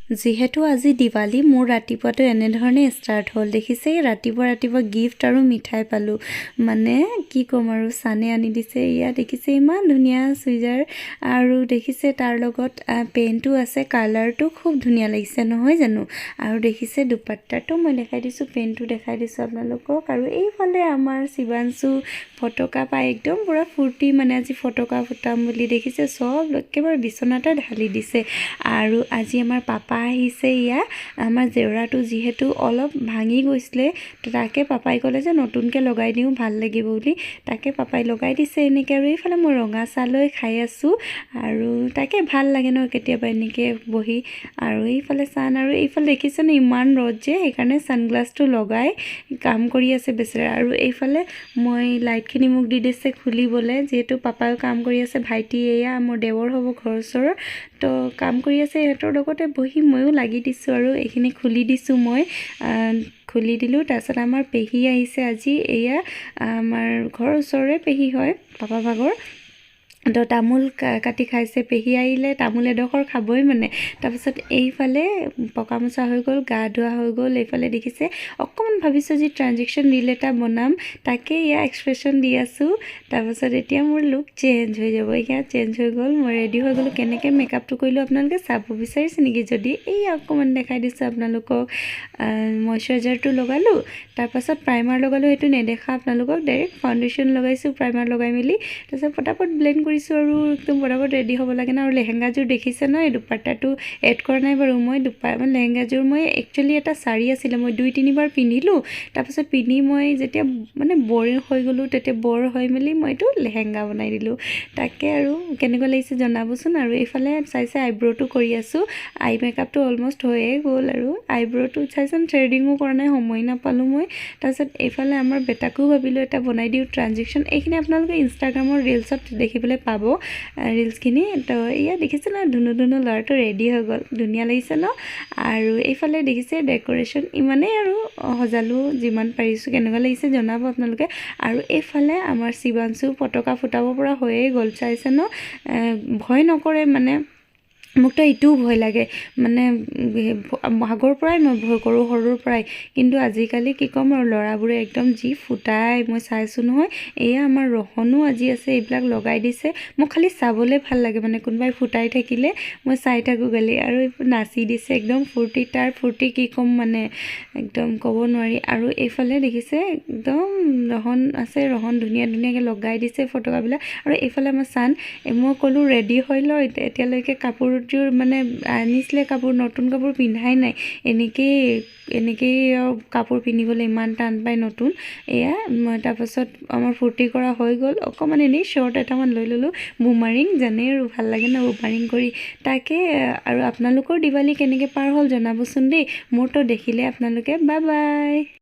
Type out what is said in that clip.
যিহেতু আজি দিৱালী মোৰ ৰাতিপুৱাটো এনেধৰণে ষ্টাৰ্ট হ'ল দেখিছে ৰাতিপুৱা গিফ্ট আৰু মিঠাই পালোঁ মানে কি ক'ম আৰু চানে আনি দিছে ইয়া দেখিছে ইমান ধুনীয়া চুইজাৰ আৰু দেখিছে তাৰ লগত পেণ্টটো আছে কালাৰটো খুব ধুনীয়া লাগিছে নহয় জানো আৰু দেখিছে দুপাট্টাটো মই দেখাই দিছোঁ পেণ্টটো দেখাই দিছোঁ আপোনালোকক আৰু এইফালে আমাৰ শিৱাংশু ফটকা পাই একদম পুৰা ফূৰ্তি মানে আজি ফটকা ফুটাম বুলি দেখিছে সব একেবাৰে বিচনাতে ঢালি দিছে আৰু আজি আমাৰ পাপা আহিছে ইয়া আমাৰ জেউৰাটো যিহেতু অলপ ভাঙি গৈছিলে তাকে পাপাই ক'লে যে নতুনকৈ লগাই দিওঁ ভাল লাগিব বুলি তাকে পাপাই লগাই দিছে এনেকৈ আৰু এইফালে মই ৰঙা চাহ লৈ খাই আছোঁ আৰু তাকে ভাল লাগে ন কেতিয়াবা এনেকৈ বহি আৰু এইফালে চান আৰু এইফালে দেখিছেনে ইমান ৰ'দ যে সেইকাৰণে ছানগ্লাছটো লগাই কাম কৰি আছে বেচেৰা আৰু এইফালে মই লাইটখিনি মোক দি দিছে খুলিবলৈ যিহেতু পাপায়ো কাম কৰি আছে ভাইটি এয়া মোৰ দেৱৰ হ'ব ঘৰৰ ওচৰৰ তো কাম কৰি আছে সিহঁতৰ লগতে বহি ময়ো লাগি দিছোঁ আৰু এইখিনি খুলি দিছোঁ মই খুলি দিলোঁ তাৰপিছত আমাৰ পেহী আহিছে আজি এয়া আমাৰ ঘৰৰ ওচৰৰে পেহী হয় পাপা ভাগৰ তো তামোল কাটি খাইছে পেহী আহিলে তামোল এডোখৰ খাবই মানে তাৰপিছত এইফালে পকা মোচা হৈ গ'ল গা ধোৱা হৈ গ'ল এইফালে দেখিছে অকণমান ভাবিছোঁ যে ট্ৰানজেকশ্যন ৰীল এটা বনাম তাকে ইয়াৰ এক্সপ্ৰেশ্যন দি আছোঁ তাৰপিছত এতিয়া মোৰ লুক চেঞ্জ হৈ যাব এতিয়া চেঞ্জ হৈ গ'ল মই ৰেডি হৈ গ'লোঁ কেনেকৈ মেকআপটো কৰিলোঁ আপোনালোকে চাব বিচাৰিছে নেকি যদি এই অকণমান দেখাই দিছোঁ আপোনালোকক মইশ্চাৰাইজাৰটো লগালোঁ তাৰপাছত প্ৰাইমাৰ লগালোঁ সেইটো নেদেখা আপোনালোকক ডাইৰেক্ট ফাউণ্ডেশ্যন লগাইছোঁ প্ৰাইমাৰ লগাই মেলি তাৰপিছত পটাপট ব্লেণ্ড কৰিছোঁ আৰু একদম পটাপট ৰেডি হ'ব লাগে না আৰু লেহেংগাযোৰ দেখিছে ন এই দুপাট্টাটো এড কৰা নাই বাৰু মই লেহেংগাযোৰ মই একচুৱেলি এটা শাৰী আছিলে মই 2-3 বাৰ পিন্ধিলোঁ তাৰপিছত পিন্ধি মই যেতিয়া মানে বৰিং হৈ গ'লোঁ তেতিয়া বৰ হৈ মেলি মই এইটো লেহেংগা বনাই দিলোঁ তাকে আৰু কেনেকুৱা লাগিছে জনাবচোন আৰু এইফালে চাইছে আইব্ৰ'টো কৰি আছোঁ আই মেকআপটো অলমষ্ট হৈয়ে গ'ল আৰু আইব্ৰ'টো চাইচোন থ্ৰেডিঙো কৰা নাই সময় নাপালোঁ মই তাৰপিছত এইফালে আমাৰ বেটাকো ভাবিলোঁ এটা বনাই দিওঁ ট্ৰানজেকশ্যন এইখিনি আপোনালোকে ইনষ্টাগ্ৰামৰ ৰিলছত দেখিবলৈ পাব ৰিলছখিনি তো এয়া দেখিছে ন ধুনু ল'ৰাটো ৰেডি হৈ গ'ল ধুনীয়া লাগিছে ন আৰু এইফালে দেখিছে ডেক'ৰেশ্যন ইমানেই আৰু সজালোঁ যিমান পাৰিছোঁ কেনেকুৱা লাগিছে জনাব আপোনালোকে আৰু এইফালে আমাৰ শিৱাংশু ফটকা ফুটাব পৰা হৈয়ে গ'ল চাইছে ন ভয় নকৰে মানে মোকতো এইটোও ভয় লাগে মানে আগৰ পৰাই মই ভয় কৰোঁ সৰুৰ পৰাই কিন্তু আজিকালি কি ক'ম আৰু ল'ৰাবোৰে একদম যি ফুটাই মই চাইছোঁ নহয় এয়া আমাৰ ৰহনো আজি আছে এইবিলাক লগাই দিছে মোক খালি চাবলৈ ভাল লাগে মানে কোনোবাই ফুটাই থাকিলে মই চাই থাকোঁ গালি আৰু নাচি দিছে একদম ফূৰ্তি তাৰ ফূৰ্তি কি ক'ম মানে একদম ক'ব নোৱাৰি আৰু এইফালে দেখিছে একদম ৰহন আছে ৰহন ধুনীয়াকৈ লগাই দিছে ফটকাবিলাক আৰু এইফালে আমাৰ চান মই ক'লোঁ ৰেডি হৈ ল এতিয়ালৈকে কাপোৰযোৰ মানে আনিছিলে কাপোৰ নতুন কাপোৰ পিন্ধাই নাই এনেকেই আৰু কাপোৰ পিন্ধিবলৈ ইমান টান পায় নতুন এয়া তাৰপাছত আমাৰ ফূৰ্তি কৰা হৈ গ'ল অকণমান এনেই শ্বৰ্ট এটামান লৈ ল'লোঁ বুমাৰিং জানেই আৰু ভাল লাগে ন বুমাৰিং কৰি তাকে আৰু আপোনালোকৰ দিৱালী কেনেকৈ পাৰ হ'ল জনাবচোন দেই মোৰতো দেখিলে আপোনালোকে বাই